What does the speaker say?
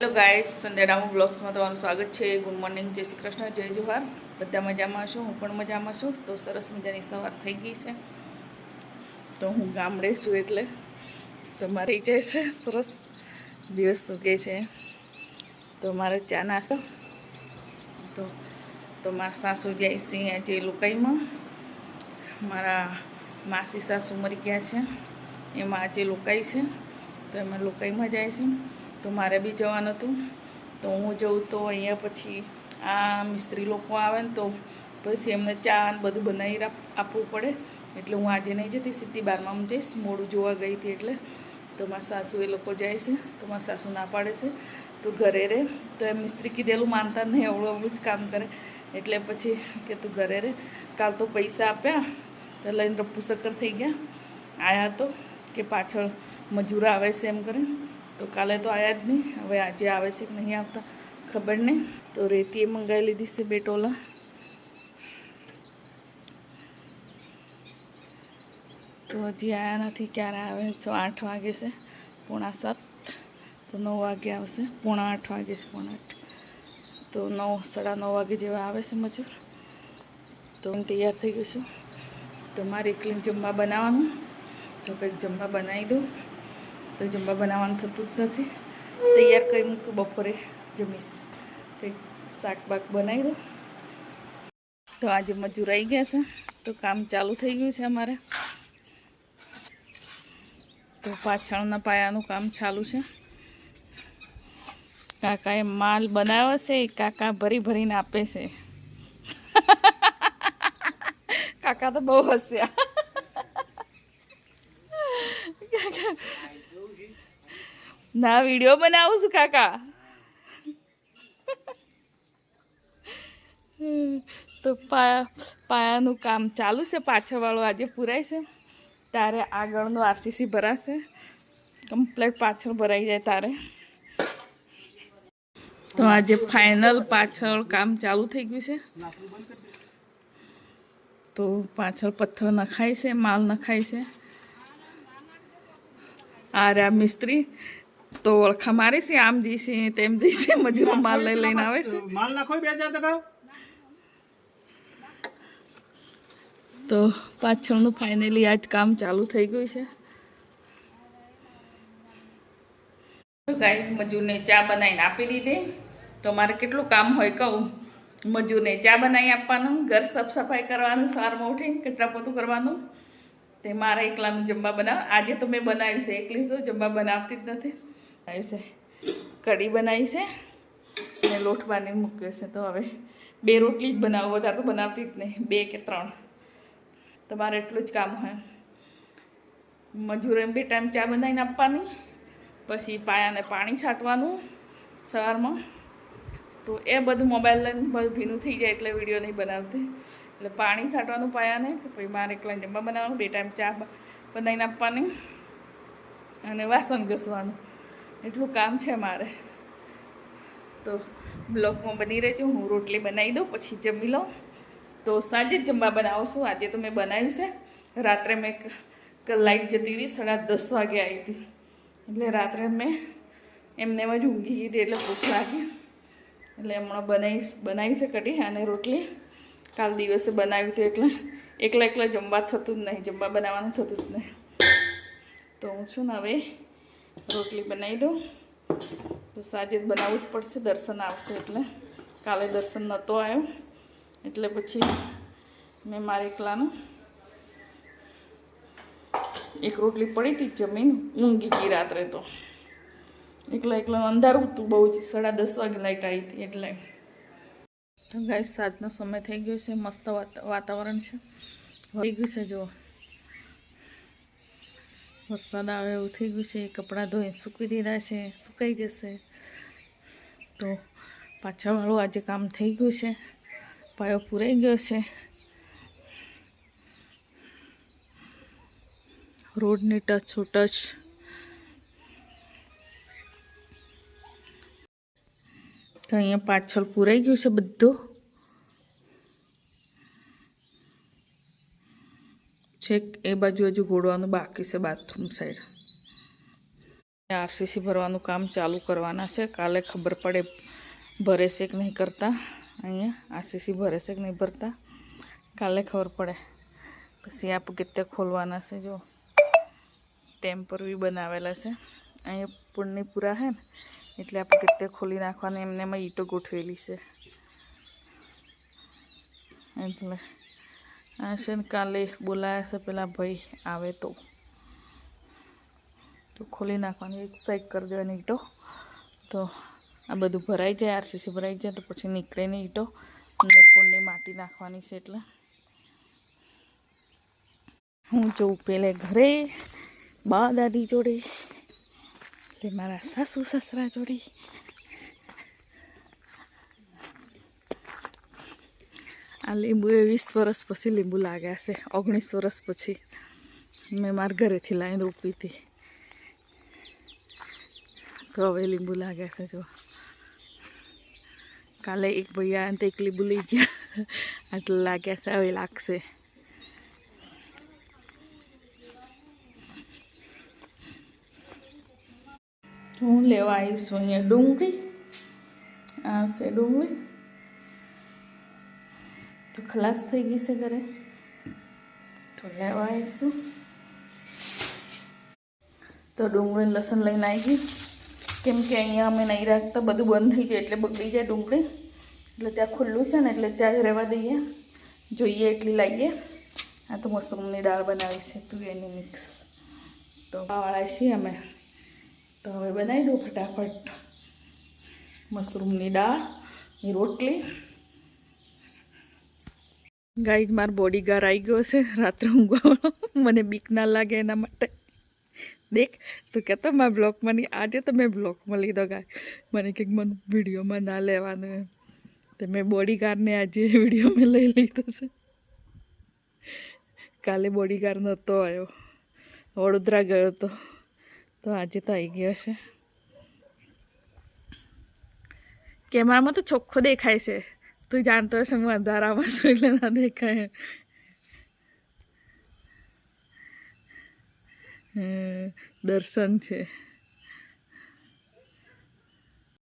Hello guys, સંધ્યારામ બ્લોગ્સમાં તમારું સ્વાગત છે. ગુડ મોર્નિંગ, જય શ્રી કૃષ્ણ, જય જોહાર. બધા મજામાં છું, હું પણ મજામાં છું. તો સરસ મજાની સવાર થઈ ગઈ છે. તો હું ગામડે છું એટલે તો મારે જાય છે સરસ દિવસ સુકે છે. તો મારે ચા નાસ્તો તો મારા સાસુ જાય છે આજે લોકાઈમાં. મારા માસી સાસુ મરી ગયા છે, એમાં આજે લોકાઈ છે. તો એમાં લોકાઈમાં જાય છે. તો મારે બી જવાનું હતું. તો હું જઉં તો અહીંયા પછી આ મિસ્ત્રી લોકો આવે ને તો પછી એમને ચા ને બધું બનાવી આપવું પડે. એટલે હું આજે નહીં જતી, સીધી 12માં જઈશ. મોડું જોવા ગઈ હતી એટલે. તો મારા સાસુ એ લોકો જાય છે. તો મારા સાસુ ના પાડે છે તો ઘરે રહે. તો એમ મિસ્ત્રી કીધેલું માનતા નહીં, અવળું જ કામ કરે. એટલે પછી કે તું ઘરે રહે. કાલ તો પૈસા આપ્યા તો લઈને રપ્પુ શક્કર થઈ ગયા. આવ્યા તો કે પાછળ મજૂર આવે છે એમ કરીને. તો કાલે તો આવ્યા જ નહીં. હવે આજે આવે છે કે નહીં આવતા ખબર નહીં. તો રેતીએ મંગાવી લીધી છે 2 ટોલા. તો હજી આવ્યા નથી. ક્યારે આવે? 8 વાગે છે, 6:45. તો 9 વાગે આવશે. 7:45 વાગે છે, 7:45. તો 9-9:30 વાગે જેવા આવે છે મજૂર. તો હું તૈયાર થઈ ગઈ છું. તો મારે એકલીને જમવા બનાવવાનું. તો કંઈક જમવા બનાવી દઉં. તો જમવા બનાવવાનું થતું જ નથી. તૈયાર કરી મૂકું, બપોરે જમીશ. કંઈક શાક બાક બનાવી દઉં. તો આજે મજૂર આવી ગયા છે. તો કામ ચાલુ થઈ ગયું છે અમારે. તો પાછળના પાયાનું કામ ચાલુ છે. કાકાએ માલ બનાવ્યો છે, કાકા ભરી ભરીને આપે છે. કાકા તો બહુ હસ્યા. ના, વિડીયો બનાવું છું કાકા. તો પાયાનું કામ ચાલુ છે. પાછળવાળું આજે પૂરાય છે તારે આગળનું આરસીસી ભરાશે. કમ્પ્લેટ પાછળ ભરાઈ જાય તારે. તો આજે ફાઇનલ પાછળ કામ ચાલુ થઈ ગયું છે. તો પાછળ પથ્થર નખાય છે, માલ નખાય છે. આ રહ્યા મિસ્ત્રી તો ઓળખા મારે છે, આમ જઈશે તેમ જઈશે. મજૂરો માલ લઈને આવે છે. માલ નાખો 2000 ટકા. તો પાછળનું ફાઇનલી આજ કામ ચાલુ થઈ ગયું છે. ગાય મજૂરને ચા બનાવીને આપી દીધી. તો મારે કેટલું કામ હોય કહું. મજૂરને ચા બનાવી આપવાનું, ઘર સાફ સફાઈ કરવાનું, સવારમાં ઉઠીને કચરા પોતું કરવાનું. તે મારા એકલાનું જમવા બનાવ. આજે તો મેં બનાવ્યું છે, એકલી તો જમવા બનાવતી જ નથી. બનાવ્યું છે કઢી બનાવી છે અને લોટ બાંધીને મૂક્યો છે. તો હવે 2 રોટલી જ બનાવું, વધારે તો બનાવતી જ નહીં. 2 કે 3. તમારે એટલું જ કામ હોય. મજૂરોને 2 ટાઈમ ચા બનાવીને આપવાની. પછી પાયાને પાણી છાંટવાનું સવારમાં. તો એ બધું મોબાઈલ લઈને બધું ભીનું થઈ જાય એટલે વિડીયો નહીં બનાવતી. એટલે પાણી છાંટવાનું પાયાને, કે પછી મારે એકલા જમવા બનાવવાનું, 2 ટાઈમ ચા બનાવીને આપવાની અને વાસણ ઘસવાનું. એટલું કામ છે મારે. તો બ્લોગમાં બની રહેજો. હું રોટલી બનાવી દઉં પછી જમી લઉં. તો સાંજે જ જમવા બનાવું છું. આજે તો મેં બનાવ્યું છે. રાત્રે મેં લાઇટ જતી રહી, 10:30 વાગે આવી હતી. એટલે રાત્રે મેં એમને જ ઊંઘી ગઈ હતી. એટલે ભૂખ લાગી એટલે હમણાં બનાવી છે કઢી અને રોટલી. કાલ દિવસે બનાવ્યું હતું એટલે એકલા જમવા થતું જ નહીં, જમવા બનાવવાનું થતું જ નહીં. તો હું છું ને હવે રોટલી બનાવી દઉં. તો સાંજે જ બનાવવું જ પડશે, દર્શન આવશે એટલે. કાલે દર્શન નહોતો આવ્યો એટલે પછી મેં મારે એકલાનું એક રોટલી પડી હતી, જમીન ઊંઘી ગઈ રાત્રે. તો એકલા અંધારું હતું બહુ જ. 10:30 વાગે લાઇટ આવી હતી એટલે. ગાય સાંજનો સમય થઈ ગયો છે. મસ્ત વાતાવરણ છે. થઈ ગયું છે, જો વરસાદ આવે એવું થઈ ગયું છે. કપડાં ધોઈને સૂકવી દીધા છે, સુકાઈ જશે. તો પાછળવાળું આજે કામ થઈ ગયું છે. પાયો પૂરાઈ ગયો છે. રોડની ટચ તો અહીંયા પાછળ પૂરાઈ ગયું છે બધું. છેક એ બાજુ હજુ ગોળવાનું બાકી છે, બાથરૂમ સાઈડ. આરસીસી ભરવાનું કામ ચાલુ કરવાના છે. કાલે ખબર પડે ભરે છે કે નહીં કરતા. અહીંયા આરસીસી ભરે છે કે નહીં ભરતા કાલે ખબર પડે. પછી આ પગથિયાં ખોલવાના છે. જો ટેમ્પર બી બનાવેલા છે. અહીંયા પુણ્ય પૂરા છે ને એટલે આ પગથિયાં ખોલી નાખવાની. એમને એમાં ઈંટો ગોઠવેલી છે એટલે આ છે ને કાલે બોલાયા છે પેલા ભાઈ આવે તો ખોલી નાખવાની. એક સાઈડ કરી દેવાની ઈંટો તો આ બધું ભરાઈ જાય. આરસીસી ભરાઈ જાય તો પછી નીકળે નહીં ઈંટો. અંદર કુંડની માટી નાખવાની છે એટલે હું જઉં પેલે ઘરે બા દાદી જોડે એટલે મારા સાસુ સસરા જોડે. આ લીંબુ એ 20 વર્ષ પછી લીંબુ લાગ્યા છે. 19 વર્ષ પછી મેં મારા ઘરેથી લાવીને રોપી હતી તો હવે લીંબુ લાગ્યા છે. જો કાલે એક ભૈયા અને એક લીંબુ લઈ ગયા આટલા લાગ્યા છે. હવે લાગશે. હું લેવા આવીશું અહીંયા ડુંગળી. આ છે ડુંગળી તો ખલાસ થઈ ગઈ છે ઘરે તો લેવા આવીશું. તો ડુંગળી લસણ લઈને આવી ગઈ કેમ કે અહીંયા અમે નહીં રાખતા. બધું બંધ થઈ જાય એટલે બગડી જાય ડુંગળી. એટલે ત્યાં ખુલ્લું છે ને એટલે ત્યાં જ રહેવા દઈએ. જોઈએ એટલી લાવીએ. આ તો મશરૂમની દાળ બનાવી છે તુવેરની મિક્સ. તો ખાવાળા છીએ અમે તો હવે બનાવી દઉં ફટાફટ મશરૂમની દાળની રોટલી. ગાઈડ મારો બોડીગાર્ડ આવી ગયો છે રાત્રે ઊંઘવાનો. મને બીક ના લાગે એના માટે. દેખ તું કહેતો મારા બ્લોગમાં નહીં. આજે તો મેં બ્લોગમાં લીધો ગાય. મને કંઈક મને વિડીયોમાં ના લેવાનું એમ તો મેં બોડીગાર્ડને આજે વિડીયોમાં લઈ લીધો છે. કાલે બોડીગાર્ડ નહોતો આવ્યો, વડોદરા ગયો હતો તો આજે તો આવી ગયો છે. કેમેરામાં તો ચોખ્ખો દેખાય છે. તું જાણતો હશે હું અંધારામાં છું એટલે ના દેખાય. દર્શન છે.